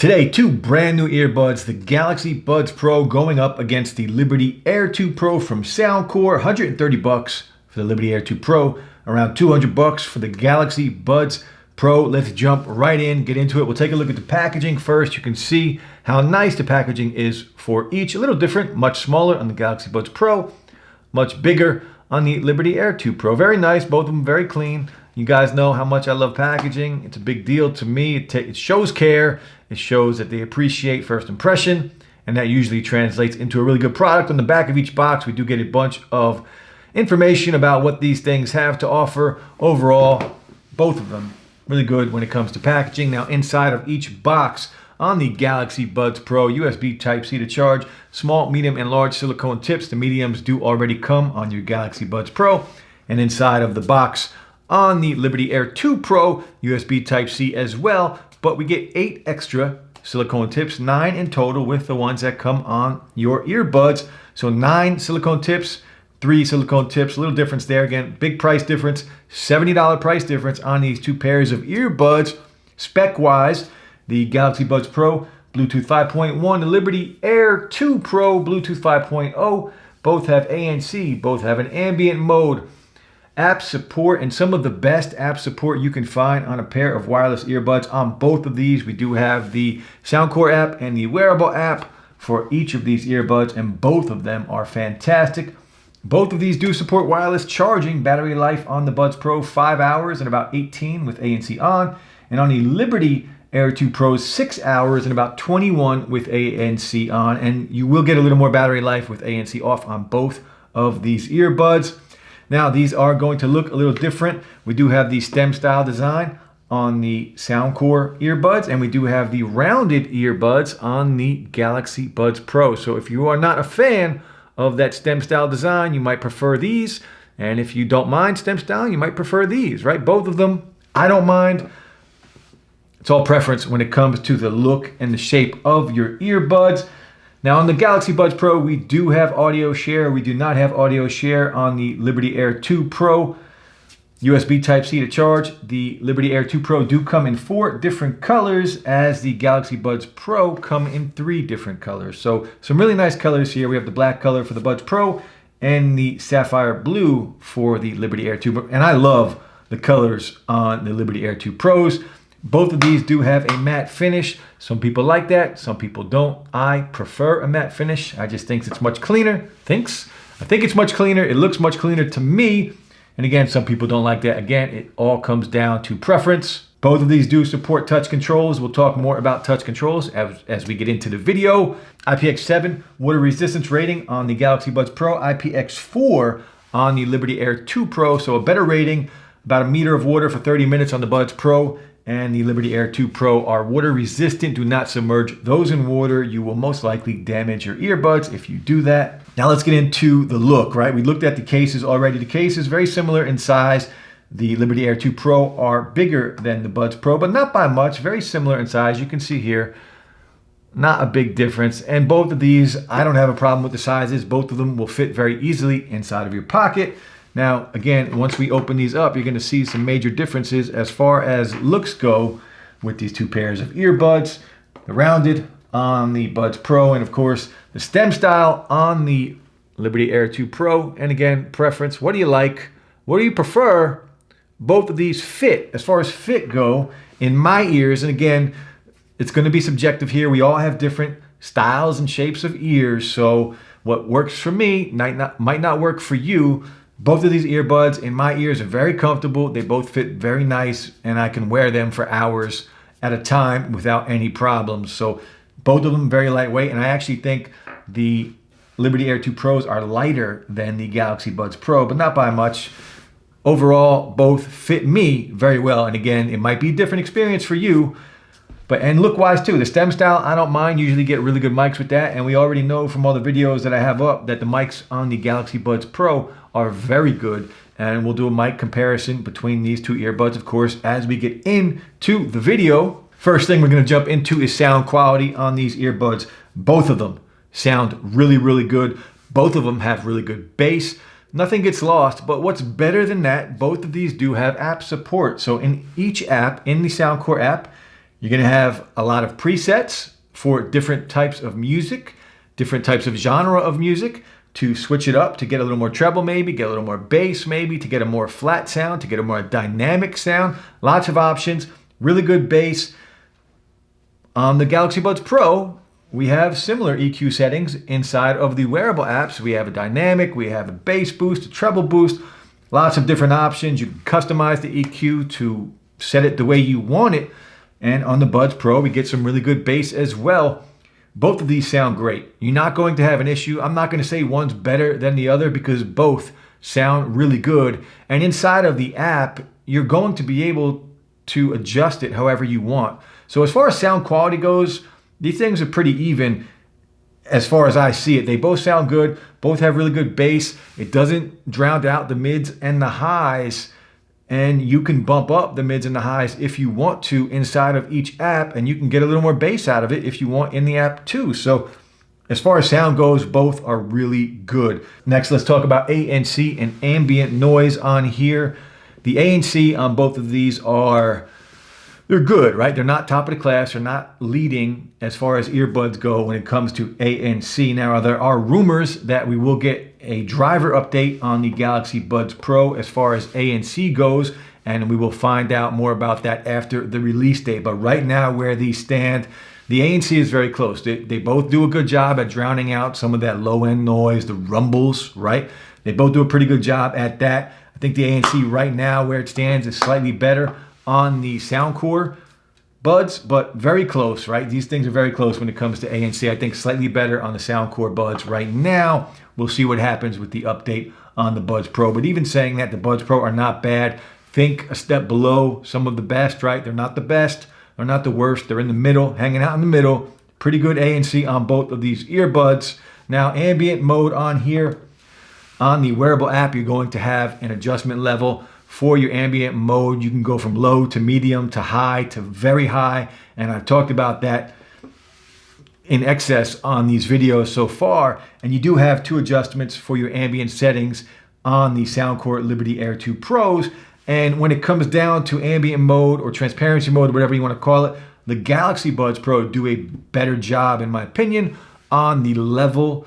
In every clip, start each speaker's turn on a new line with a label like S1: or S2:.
S1: Today, two brand new earbuds, the Galaxy Buds Pro going up against the Liberty Air 2 Pro from Soundcore. $130 for the Liberty Air 2 Pro, around $200 for the Galaxy Buds Pro. Let's jump right in, get into it. We'll take a look at the packaging first. You can see how nice the packaging is for each. A little different, much smaller on the Galaxy Buds Pro, much bigger on the Liberty Air 2 Pro. Very nice, both of them very clean. You guys know how much I love packaging. It's a big deal to me. It shows care. It shows that they appreciate first impression, and that usually translates into a really good product. On the back of each box, we do get a bunch of information about what these things have to offer. Overall, both of them really good when it comes to packaging. Now, inside of each box on the Galaxy Buds Pro, USB Type-C to charge, small, medium, and large silicone tips. The mediums do already come on your Galaxy Buds Pro. And inside of the box on the Liberty Air 2 Pro, USB Type-C as well, but we get 8 extra silicone tips, 9 in total with the ones that come on your earbuds. So 9 silicone tips, 3 silicone tips, a little difference there. Again, big price difference, $70 price difference on these two pairs of earbuds. Spec-wise, the Galaxy Buds Pro, Bluetooth 5.1, the Liberty Air 2 Pro, Bluetooth 5.0, both have ANC, both have an ambient mode, app support, and some of the best app support you can find on a pair of wireless earbuds. On both of these, we do have the Soundcore app and the wearable app for each of these earbuds, and both of them are fantastic. Both of these do support wireless charging. Battery life on the Buds Pro, 5 hours and about 18 with ANC on, and on the Liberty Air 2 Pro, 6 hours and about 21 with ANC on, and you will get a little more battery life with ANC off on both of these earbuds. Now, these are going to look a little different. We do have the stem style design on the Soundcore earbuds, and we do have the rounded earbuds on the Galaxy Buds Pro. So if you are not a fan of that stem style design, you might prefer these. And if you don't mind stem style, you might prefer these, right? Both of them, I don't mind. It's all preference when it comes to the look and the shape of your earbuds. Now, on the Galaxy Buds Pro, we do have audio share. We do not have audio share on the Liberty Air 2 Pro. USB Type-C to charge. The Liberty Air 2 Pro do come in 4 different colors, as the Galaxy Buds Pro come in 3 different colors. So some really nice colors here. We have the black color for the Buds Pro and the sapphire blue for the Liberty Air 2 Pro. And I love the colors on the Liberty Air 2 Pros. Both of these do have a matte finish. Some people like that, some people don't. I prefer a matte finish. I just think it's much cleaner. I think it's much cleaner. It looks much cleaner to me. And again, some people don't like that. Again, it all comes down to preference. Both of these do support touch controls. We'll talk more about touch controls as we get into the video. IPX7 water resistance rating on the Galaxy Buds Pro, IPX4 on the Liberty Air 2 Pro. So a better rating, about a meter of water for 30 minutes on the Buds Pro, and the Liberty Air 2 Pro are water resistant. Do not submerge those in water. You will most likely damage your earbuds if you do that. Now let's get into the look, right? We looked at the cases already. The case is very similar in size. The Liberty Air 2 Pro are bigger than the Buds Pro, but not by much. Very similar in size. You can see here, not a big difference. And both of these, I don't have a problem with the sizes. Both of them will fit very easily inside of your pocket. Now, again, once we open these up, you're going to see some major differences as far as looks go with these two pairs of earbuds. The rounded on the Buds Pro, and of course, the stem style on the Liberty Air 2 Pro. And again, preference. What do you like? What do you prefer? Both of these fit, as far as fit go, in my ears. And again, it's going to be subjective here. We all have different styles and shapes of ears. So what works for me might not work for you. Both of these earbuds in my ears are very comfortable. They both fit very nice, and I can wear them for hours at a time without any problems. So both of them very lightweight, and I actually think the Liberty Air 2 Pros are lighter than the Galaxy Buds Pro, but not by much. Overall, both fit me very well. And again, it might be a different experience for you, and look-wise too. The stem style, I don't mind. Usually get really good mics with that, and we already know from all the videos that I have up that the mics on the Galaxy Buds Pro are very good, and we'll do a mic comparison between these two earbuds, of course, as we get into the video. First thing we're going to jump into is sound quality on these earbuds. Both of them sound really, really good. Both of them have really good bass. Nothing gets lost, but what's better than that, both of these do have app support. So in each app, in the Soundcore app, You're going to have a lot of presets for different types of music, different types of genre of music, to switch it up, to get a little more treble maybe, get a little more bass maybe, to get a more flat sound, to get a more dynamic sound. Lots of options, really good bass. On the Galaxy Buds Pro, we have similar EQ settings inside of the wearable apps. We have a dynamic, we have a bass boost, a treble boost, lots of different options. You can customize the EQ to set it the way you want it. And on the Buds Pro, we get some really good bass as well. Both of these sound great. You're not going to have an issue. I'm not going to say one's better than the other because both sound really good. And inside of the app, you're going to be able to adjust it however you want. So as far as sound quality goes, these things are pretty even as far as I see it. They both sound good. Both have really good bass. It doesn't drown out the mids and the highs. And you can bump up the mids and the highs if you want to inside of each app, and you can get a little more bass out of it if you want in the app too. So as far as sound goes, both are really good. Next, let's talk about ANC and Ambient Noise on here. The ANC on both of these they're good, right? They're not top of the class. They're not leading as far as earbuds go when it comes to ANC. Now, there are rumors that we will get a driver update on the Galaxy Buds Pro as far as ANC goes, and we will find out more about that after the release date. But right now, where these stand, the ANC is very close. They both do a good job at drowning out some of that low-end noise, the rumbles, right? They both do a pretty good job at that. I think the ANC right now, where it stands, is slightly better on the Soundcore Buds, but very close, right? These things are very close when it comes to ANC. I think slightly better on the Soundcore Buds right now. We'll see what happens with the update on the Buds Pro. But even saying that, the Buds Pro are not bad. Think a step below some of the best, right? They're not the best. They're not the worst. They're in the middle, hanging out in the middle. Pretty good ANC on both of these earbuds. Now, ambient mode on here. On the wearable app, you're going to have an adjustment level for your ambient mode. You can go from low to medium to high to very high. And I've talked about that in excess on these videos so far. And you do have two adjustments for your ambient settings on the Soundcore Liberty Air 2 Pros. And when it comes down to ambient mode or transparency mode, whatever you want to call it, the Galaxy Buds Pro do a better job, in my opinion, on the level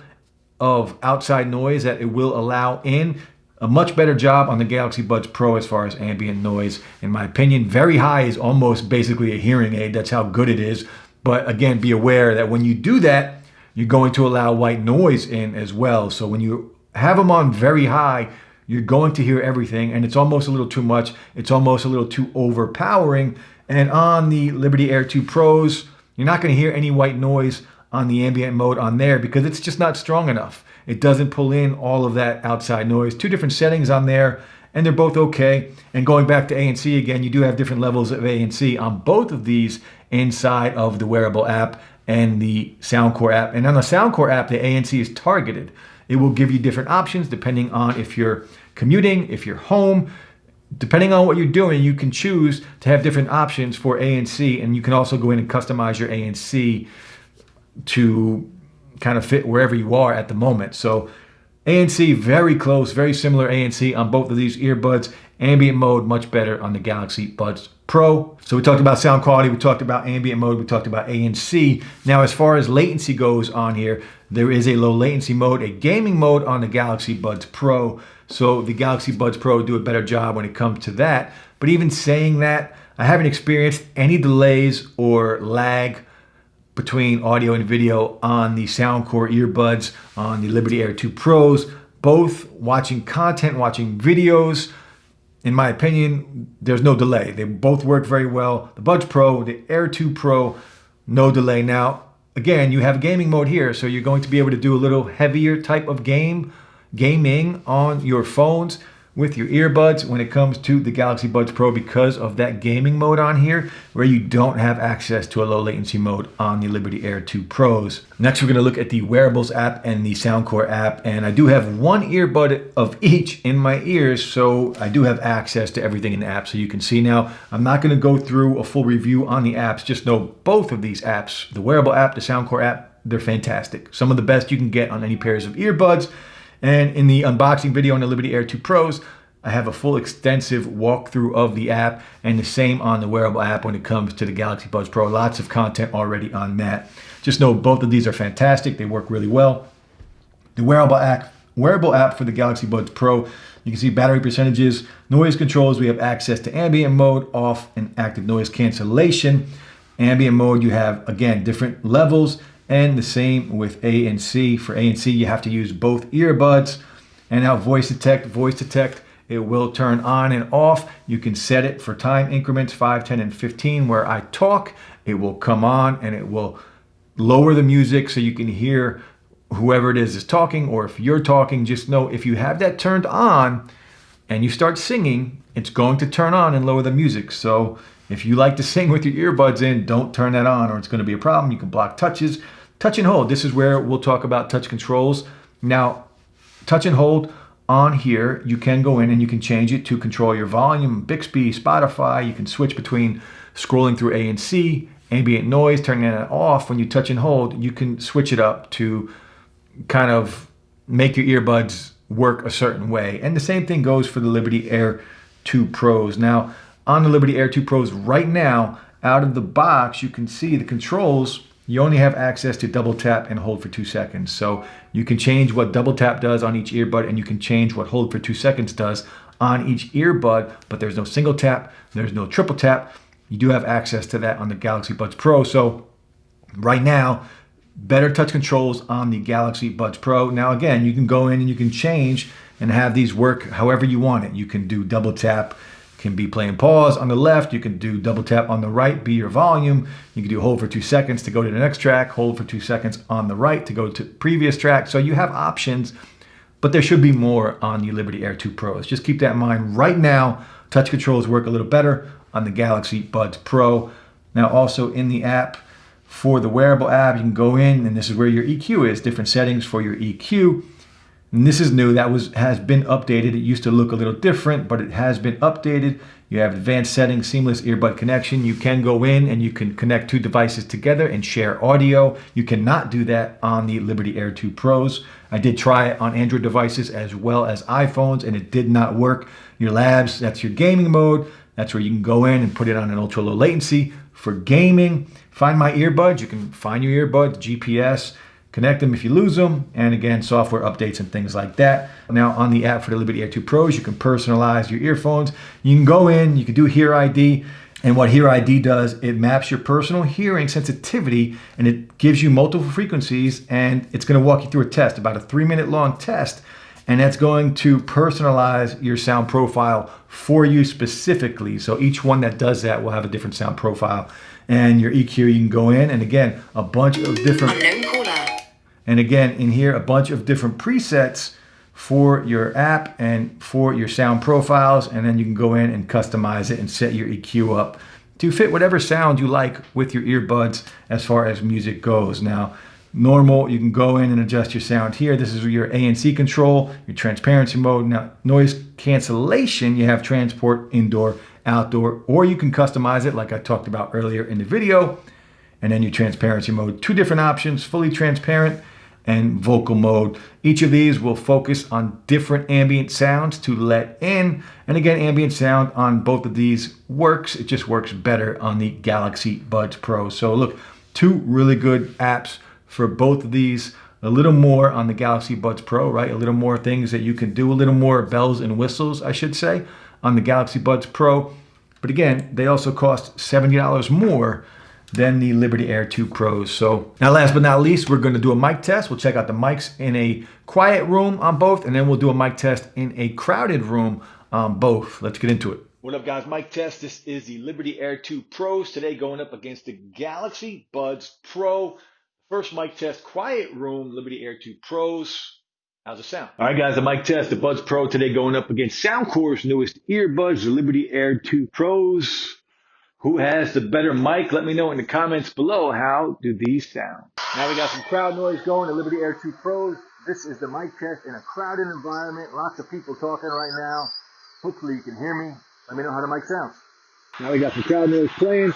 S1: of outside noise that it will allow in. A much better job on the Galaxy Buds Pro as far as ambient noise, in my opinion. Very high is almost basically a hearing aid. That's how good it is. But again, be aware that when you do that, you're going to allow white noise in as well. So when you have them on very high, you're going to hear everything, and it's almost a little too much. It's almost a little too overpowering. And on the Liberty Air 2 Pros, you're not going to hear any white noise on the ambient mode on there because it's just not strong enough. It doesn't pull in all of that outside noise. Two different settings on there, and they're both okay. And going back to ANC again, you do have different levels of ANC on both of these inside of the wearable app and the Soundcore app. And on the Soundcore app, the ANC is targeted. It will give you different options depending on if you're commuting, if you're home. Depending on what you're doing, you can choose to have different options for ANC, and you can also go in and customize your ANC to kind of fit wherever you are at the moment. So ANC, very close, very similar ANC on both of these earbuds. Ambient mode, much better on the Galaxy Buds Pro. So we talked about sound quality, we talked about ambient mode, we talked about ANC. Now, as far as latency goes on here, there is a low latency mode, a gaming mode on the Galaxy Buds Pro. So the Galaxy Buds Pro do a better job when it comes to that. But even saying that, I haven't experienced any delays or lag between audio and video on the Soundcore earbuds, on the Liberty Air 2 Pros. Both watching content, watching videos, in my opinion, there's no delay. They both work very well. The Buds Pro, the Air 2 Pro, no delay. Now, again, you have gaming mode here, so you're going to be able to do a little heavier type of gaming on your phones with your earbuds when it comes to the Galaxy Buds Pro because of that gaming mode on here, where you don't have access to a low latency mode on the Liberty Air 2 Pros. Next, we're going to look at the Wearables app and the Soundcore app, and I do have one earbud of each in my ears, so I do have access to everything in the app. So you can see now, I'm not going to go through a full review on the apps. Just know both of these apps, the Wearable app, the Soundcore app, they're fantastic. Some of the best you can get on any pairs of earbuds. And in the unboxing video on the Liberty Air 2 Pros, I have a full extensive walkthrough of the app, and the same on the wearable app when it comes to the Galaxy Buds Pro. Lots of content already on that. Just know both of these are fantastic. They work really well. The wearable app for the Galaxy Buds Pro, you can see battery percentages, noise controls. We have access to ambient mode, off, and active noise cancellation. Ambient mode, you have, again, different levels, and the same with ANC. For ANC, you have to use both earbuds. And now voice detect, it will turn on and off. You can set it for time increments, 5, 10, and 15. Where I talk, it will come on and it will lower the music so you can hear whoever it is talking, or if you're talking. Just know if you have that turned on and you start singing, it's going to turn on and lower the music. So if you like to sing with your earbuds in, don't turn that on or it's going to be a problem. You can block touches. Touch and hold. This is where we'll talk about touch controls. Now, touch and hold on here, you can go in and you can change it to control your volume, Bixby, Spotify. You can switch between scrolling through ANC, ambient noise, turning it off. When you touch and hold, you can switch it up to kind of make your earbuds work a certain way. And the same thing goes for the Liberty Air 2 Pros. Now, on the Liberty Air 2 Pros right now, out of the box, you can see the controls. You only have access to double tap and hold for 2 seconds. So you can change what double tap does on each earbud, and you can change what hold for 2 seconds does on each earbud, but there's no single tap, there's no triple tap. You do have access to that on the Galaxy Buds Pro. So right now, better touch controls on the Galaxy Buds Pro. Now again, you can go in and you can change and have these work however you want it. You can do double tap, can be play and pause on the left. You can do double tap on the right, be your volume. You can do hold for 2 seconds to go to the next track, hold for 2 seconds on the right to go to previous track. So you have options, but there should be more on the Liberty Air 2 Pros. Just keep that in mind. Right now, touch controls work a little better on the Galaxy Buds Pro. Now also in the app, for the wearable app, you can go in and this is where your EQ is, different settings for your EQ. And this is new, has been updated. It used to look a little different, but it has been updated. You have advanced settings, seamless earbud connection. You can go in and you can connect 2 devices together and share audio. You cannot do that on the Liberty Air 2 Pros. I did try it on Android devices as well as iPhones, and it did not work. Your labs, that's your gaming mode. That's where you can go in and put it on an ultra low latency for gaming. Find my earbuds. You can find your earbuds, GPS, connect them if you lose them, and again, software updates and things like that. Now on the app for the Liberty Air 2 Pros, you can personalize your earphones. You can go in, you can do Hear ID, and what Hear ID does, it maps your personal hearing sensitivity, and it gives you multiple frequencies, and it's going to walk you through a test, about a 3-minute long test, and that's going to personalize your sound profile for you specifically. So each one that does that will have a different sound profile. And your EQ, you can go in, and again, a bunch of different... And again, in here, a bunch of different presets for your app and for your sound profiles. And then you can go in and customize it and set your EQ up to fit whatever sound you like with your earbuds as far as music goes. Now, normal, you can go in and adjust your sound here. This is your ANC control, your transparency mode. Now, noise cancellation, you have transport, indoor, outdoor, or you can customize it like I talked about earlier in the video. And then your transparency mode, 2 different options, fully transparent and vocal mode. Each of these will focus on different ambient sounds to let in. And again, ambient sound on both of these works. It just works better on the Galaxy Buds Pro. So look, 2 really good apps for both of these. A little more on the Galaxy Buds Pro, right? A little more things that you can do, a little more bells and whistles, I should say, on the Galaxy Buds Pro. But again, they also cost $70 more than the Liberty Air 2 Pros. So now last but not least, we're going to do a mic test. We'll check out the mics in a quiet room on both, and then we'll do a mic test in a crowded room on both. Let's get into it. What up, guys? Mic test. This is the Liberty Air 2 Pros today going up against the Galaxy Buds Pro. First mic test, quiet room, Liberty Air 2 Pros. How's it sound? All right, guys, the mic test, the Buds Pro today going up against Soundcore's newest earbuds, the Liberty Air 2 Pros. Who has the better mic? Let me know in the comments below. How do these sound? Now we got some crowd noise going, the Liberty Air 2 Pros. This is the mic test in a crowded environment. Lots of people talking right now. Hopefully you can hear me. Let me know how the mic sounds. Now we got some crowd noise playing.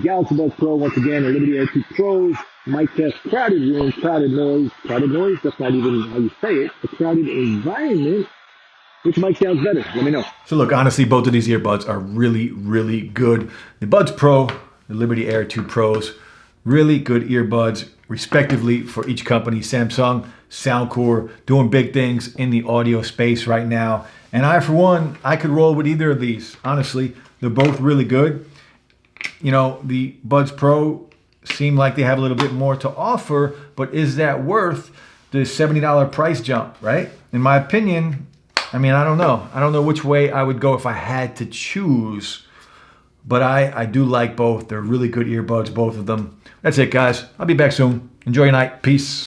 S1: Galaxy Buds Pro once again, the Liberty Air 2 Pros. Mic test, crowded room, crowded noise. Crowded noise, that's not even how you say it. A crowded environment.
S2: Which mic sounds better? Let me know.
S1: So look, honestly, both of these earbuds are really, really good. The Buds Pro, the Liberty Air 2 Pros, really good earbuds, respectively, for each company. Samsung, Soundcore, doing big things in the audio space right now. And I, for one, I could roll with either of these. Honestly, they're both really good. You know, the Buds Pro seem like they have a little bit more to offer, but is that worth the $70 price jump, right? In my opinion, I mean, I don't know. I don't know which way I would go if I had to choose. But I do like both. They're really good earbuds, both of them. That's it, guys. I'll be back soon. Enjoy your night. Peace.